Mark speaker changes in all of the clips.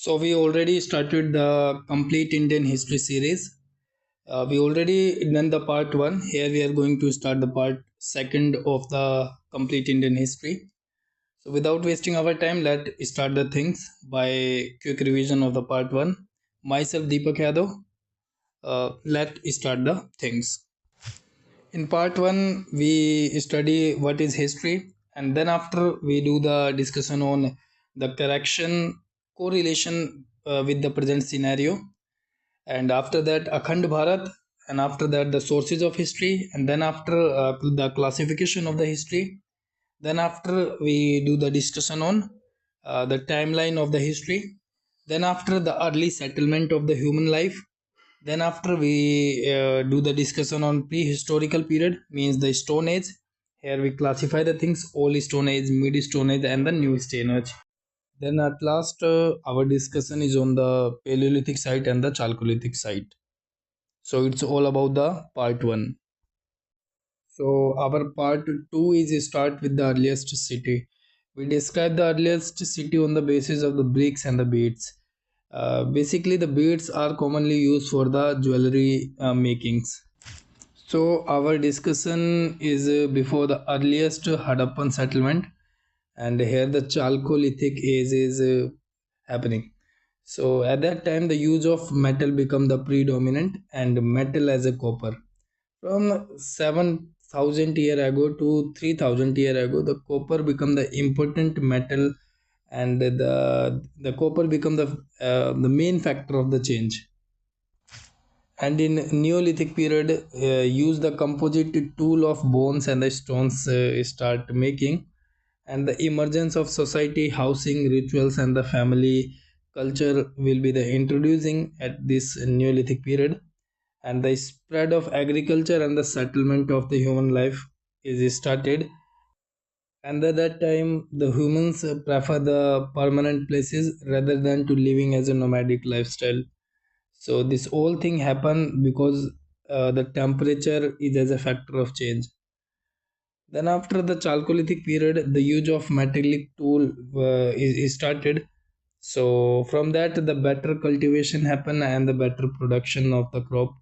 Speaker 1: So we already started the complete Indian history series. We already done the part one. Here we are going to start the part second of the complete Indian history. So without wasting our time, let's start the things by quick revision of the part one. Myself Deepak Yadav. Let's start the things. In part one, we study what is history, and then after we do the discussion on the correction correlation with the present scenario, and after that Akhand Bharat, and after that the sources of history, and then after the classification of the history. Then after we do the discussion on the timeline of the history. Then after the early settlement of the human life. Then after we do the discussion on prehistorical period, means the Stone Age. Here we classify the things: Old Stone Age, Mid Stone Age, and the New Stone Age. Then at last, our discussion is on the Paleolithic site and the Chalcolithic site. So it's all about the part one. So our part two is start with the earliest city. We describe the earliest city on the basis of the bricks and the beads. Basically, the beads are commonly used for the jewelry makings. So our discussion is before the earliest Harappan settlement, and here the Chalcolithic age is happening. So at that time, the use of metal become the predominant, and metal as a copper. From 7,000 year ago to 3,000 year ago, the copper become the important metal, and the copper become the main factor of the change. And in Neolithic period, use the composite tool of bones and the stones start making, and the emergence of society, housing, rituals, and the family culture will be the introducing at this Neolithic period, and the spread of agriculture and the settlement of the human life is started. And at that time, the humans prefer the permanent places rather than to living as a nomadic lifestyle. So this whole thing happened because the temperature is as a factor of change. Then after the Chalcolithic period, the use of metallic tool is started. So from that, the better cultivation happen and the better production of the crop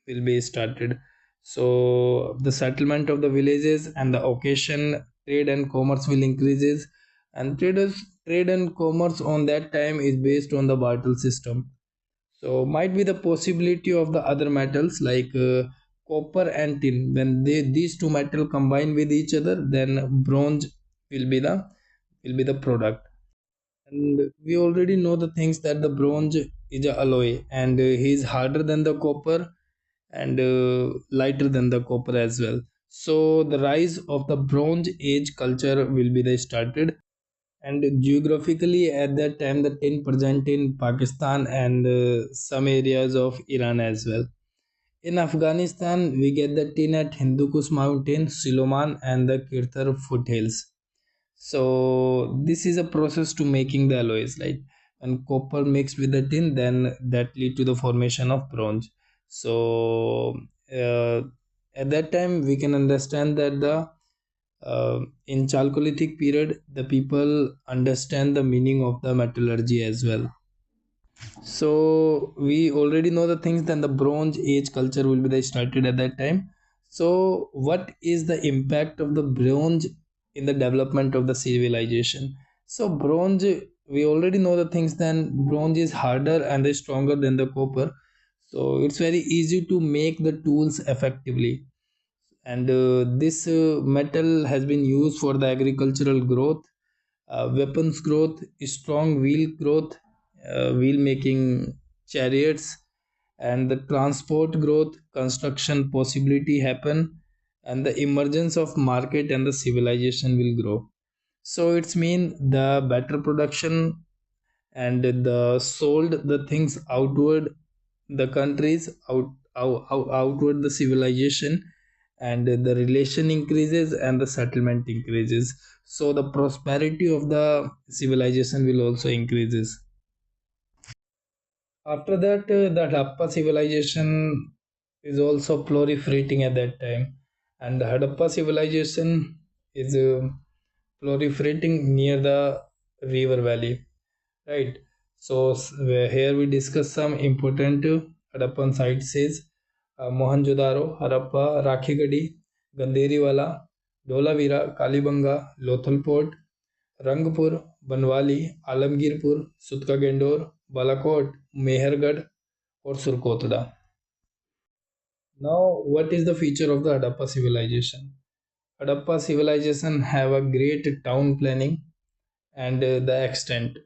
Speaker 1: will be started. So the settlement of the villages and the occasion, trade and commerce will increases, and trade and commerce on that time is based on the barter system. So might be the possibility of the other metals like copper and tin. When these two metal combine with each other, then bronze will be the product. And we already know the things that the bronze is a alloy, and he is harder than the copper, and lighter than the copper as well. So the rise of the Bronze Age culture will be the started, and geographically at that time the tin present in Pakistan and some areas of Iran as well. In Afghanistan, we get the tin at Hindu Kush Mountain, Siloman, and the Kirthar foothills. So this is a process to making the alloys. Like when copper mixed with the tin, then that lead to the formation of bronze. So uh, at that time, we can understand that the in Chalcolithic period, the people understand the meaning of the metallurgy as well. So we already know the things. Then the Bronze Age culture will be the started at that time. So what is the impact of the bronze in the development of the civilization? So bronze, we already know the things. Then bronze is harder and is stronger than the copper. So it's very easy to make the tools effectively, and this metal has been used for the agricultural growth, weapons growth, strong wheel growth, wheel making chariots, and the transport growth, construction possibility happen, and the emergence of market and the civilization will grow. So it's mean the better production, and the sold the things outward the countries outward the civilization, and the relation increases and the settlement increases, so the prosperity of the civilization will also increases. After that, the Harappa civilization is also proliferating at that time, and the Harappa civilization is proliferating near the river valley, right? Here we discuss some important Harappan sites is Mohenjo-daro, Harappa, Rakhigadi, Gandheriwala, Dholavira, Kalibanga, Lothal Port, Rangpur, Banwali, Alamgirpur, Sutka Gendor, Balakot, Mehergarh, or Surkotda. Now, what is the feature of the Harappa civilization? Harappa civilization have a great town planning and the extent.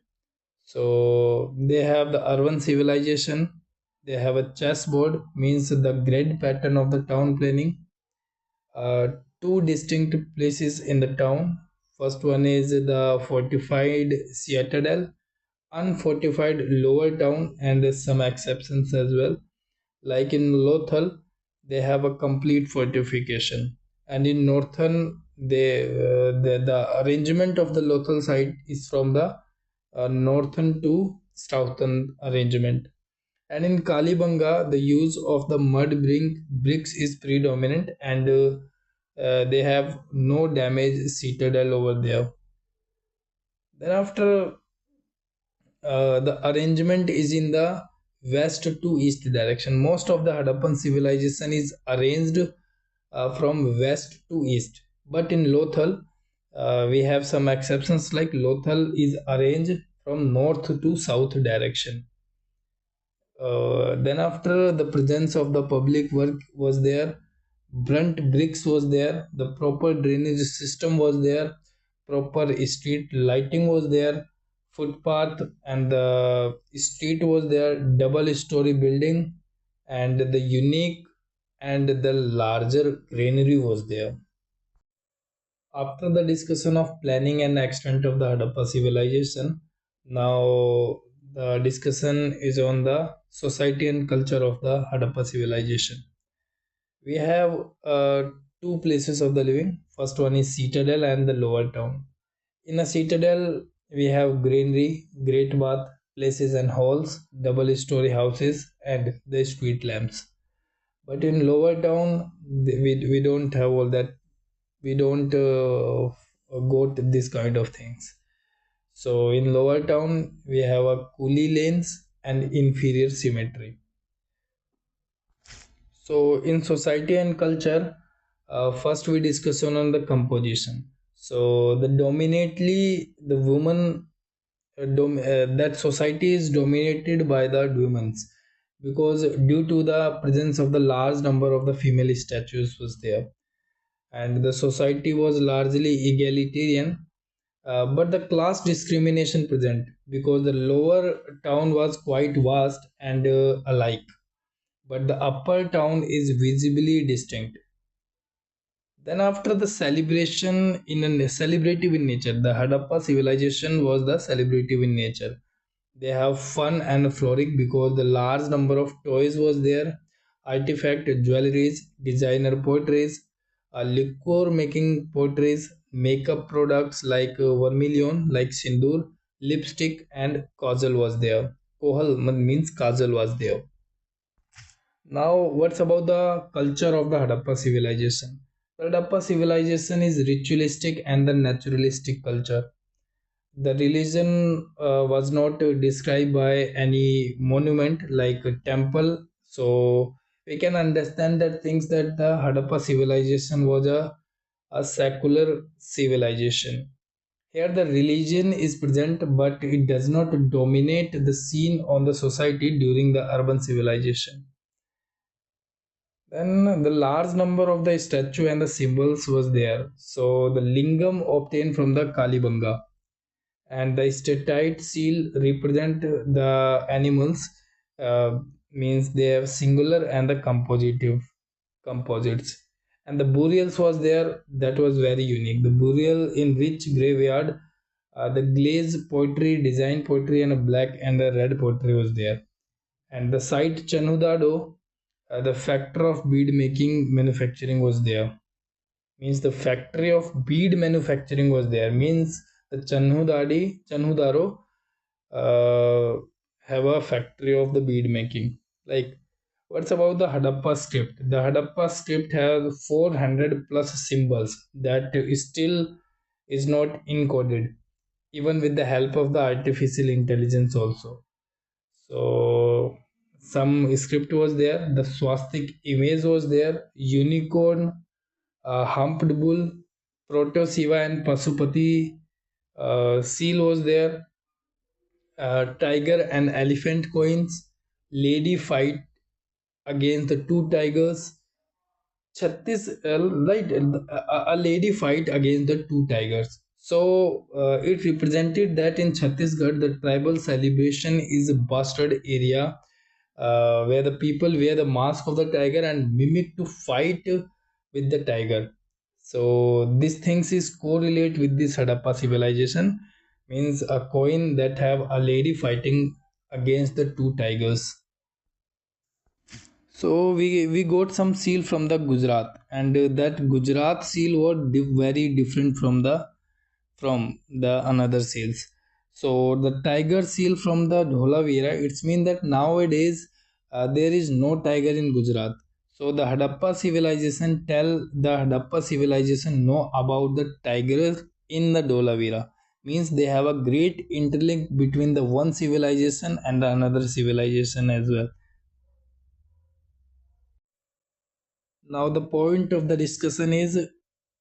Speaker 1: So they have the urban civilization. They have a chessboard, means the grid pattern of the town planning. Two distinct places in the town. First one is the fortified citadel, unfortified lower town, and some exceptions as well. Like in Lothal, they have a complete fortification, and in Northern, the arrangement of the Lothal side is from the northern to southern arrangement. And in Kalibanga, the use of the bricks is predominant, and they have no damage citadel over there. Then after the arrangement is in the west to east direction. Most of the Harappan civilization is arranged from west to east. But in Lothal, we have some exceptions like Lothal is arranged from north to south direction. Then after the presence of the public work was there, brunt bricks was there, the proper drainage system was there, proper street lighting was there, footpath and the street was there, double story building, and the unique and the larger granary was there. After the discussion of planning and extent of the Harappa civilization, now the discussion is on the society and culture of the Harappa civilization. We have two places of the living. First one is citadel and the lower town. In a citadel, we have granary, great bath, places and halls, double story houses, and the street lamps. But in lower town, we don't have all that. We don't go to this kind of things. So in lower town, we have a coolie lanes and inferior symmetry. So in society and culture, first we discuss on the composition. So the dominantly the woman that society is dominated by the women because due to the presence of the large number of the female statues was there, and the society was largely egalitarian, but the class discrimination present because the lower town was quite vast and alike, but the upper town is visibly distinct. Then after the celebration in a celebrative in nature, the Harappa civilization was the celebrative in nature. They have fun and frolic because the large number of toys was there, artifact jewelries, designer potteries, liquor making potteries, makeup products like vermilion, like sindoor, lipstick, and kajal was there. Kohal means kajal was there. Now, what's about the culture of the Harappa civilization? The Harappa civilization is ritualistic and the naturalistic culture. The religion was not described by any monument like a temple, so we can understand that things that the Harappa civilization was a secular civilization. Here the religion is present but it does not dominate the scene on the society during the urban civilization. Then the large number of the statue and the symbols was there, so the lingam obtained from the Kalibanga and the statite seal represent the animals, means they have singular and the compositive composites, and the burials was there, that was very unique. The burial in rich graveyard, the glaze poetry, design poetry, and a black and a red poetry was there. And the site Chanudado, the factor of bead making manufacturing was there, means the factory of bead manufacturing was there, means the Chanhudaro have a factory of the bead making. Like, what's about the Hadappa script? The Hadappa script has 400 plus symbols that is still is not encoded. even with the help of the artificial intelligence also. So some script was there, the swastik image was there, unicorn, humped bull, proto Shiva and Pasupati seal was there, tiger and elephant coins, lady fight against the two tigers, Chhattis, right, a lady fight against the two tigers. So it represented that in Chhattisgarh, the tribal celebration is a bastard area where the people wear the mask of the tiger and mimic to fight with the tiger. So these things is correlate with this Hadappa civilization, means a coin that have a lady fighting against the two tigers. So we got some seal from the Gujarat, and that Gujarat seal was very different from the another seals. So the tiger seal from the Dholavira, it's mean that nowadays there is no tiger in Gujarat. So the Hadappa civilization tell the Hadappa civilization know about the tigers in the Dholavira. Means they have a great interlink between the one civilization and the another civilization as well. Now, the point of the discussion is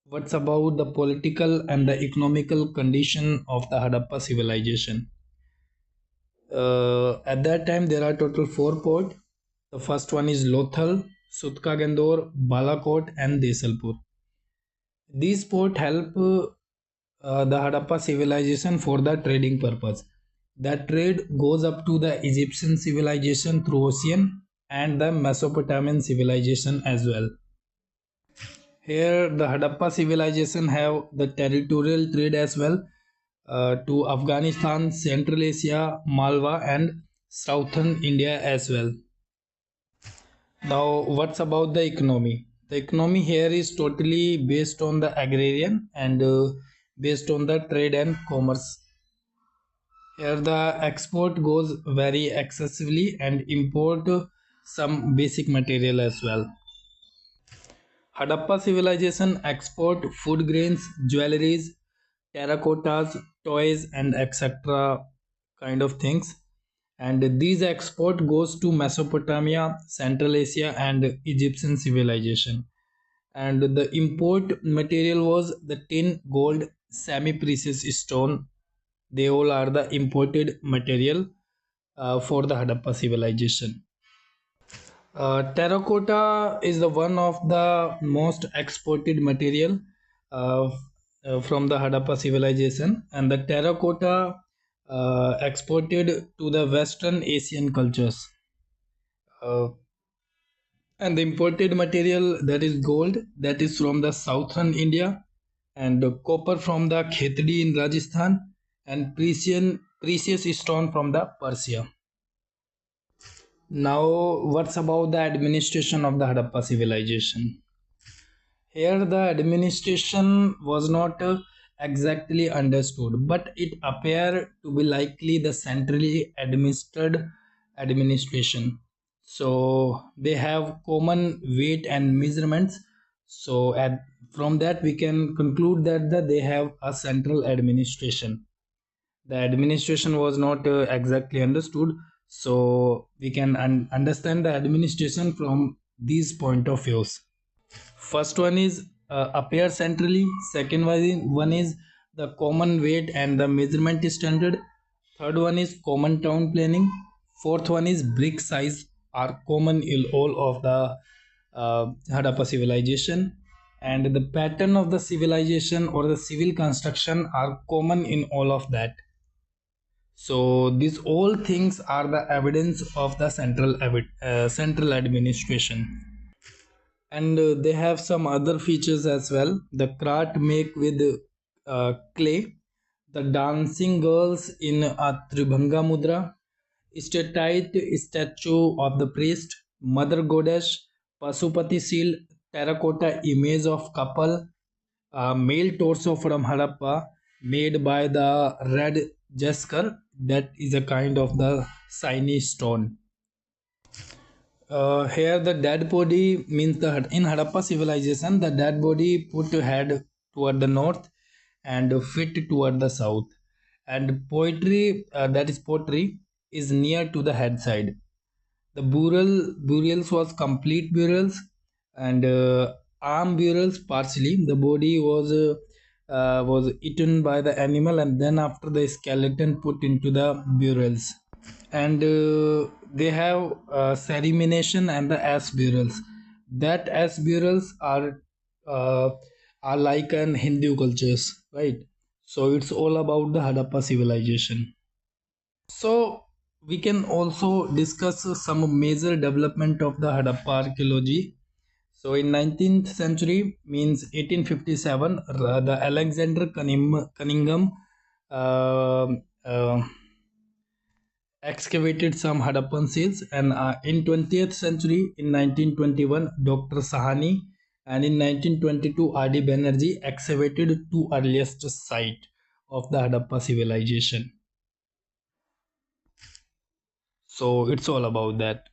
Speaker 1: what's about the political and the economical condition of the Hadappa civilization. At that time, there are total four ports. The first one is Lothal, Sutkagandor, Balakot, and Desalpur. These ports help the Hadappa civilization for the trading purpose. That trade goes up to the Egyptian civilization through ocean and the Mesopotamian civilization as well. Here, the Hadappa civilization have the territorial trade as well to Afghanistan, Central Asia, Malwa, and Southern India as well. Now, what's about the economy? The economy here is totally based on the agrarian and based on the trade and commerce. Here, the export goes very excessively and import some basic material as well. Hadappa civilization export food grains, jewelries, terracottas, toys, and etc. kind of things. And these export goes to Mesopotamia, Central Asia, and Egyptian civilization. And the import material was the tin, gold, semi-precious stone. They all are the imported material for the Hadappa civilization. Terracotta is the one of the most exported material uh, from the Hadappa civilization, and the terracotta exported to the Western Asian cultures. Uh, and the imported material that is gold that is from the southern India, and copper from the Khetri in Rajasthan, and precious stone from the Persia. Now, what's about the administration of the Hadappa civilization? Here, the administration was not exactly understood, but it appeared to be likely the centrally administered administration. So, they have common weight and measurements. So, from that, we can conclude that they have a central administration. The administration was not exactly understood, so we can understand the administration from these point of views. First one is appear centrally. Second one is the common weight and the measurement standard. Third one is common town planning. Fourth one is brick size are common in all of the Hadappa civilization, and the pattern of the civilization or the civil construction are common in all of that. So these all things are the evidence of the central administration. And they have some other features as well. The cart make with clay, the dancing girls in a Tribhanga mudra, statite statue of the priest, mother goddess, Pasupati seal, terracotta image of couple, male torso from Harappa made by the red jaskar, that is a kind of the shiny stone. Here the dead body means in Harappa civilization the dead body put head toward the north and feet toward the south, and poetry, that is pottery, is near to the head side. The burials was complete burials, and arm burials partially. The body was eaten by the animal, and then after the skeleton put into the burials. And they have ceremoniation and the ash burials. That ash burials uh, are like an Hindu cultures, right? So it's all about the Harappa civilization. So we can also discuss some major development of the Harappa archaeology. So in 19th century, means 1857, the Alexander Cunningham uh, uh, excavated some Harappan seals, and in 20th century, in 1921, Dr. Sahani, and in 1922, R.D. Banerjee excavated two earliest site of the Harappa civilization. So it's all about that.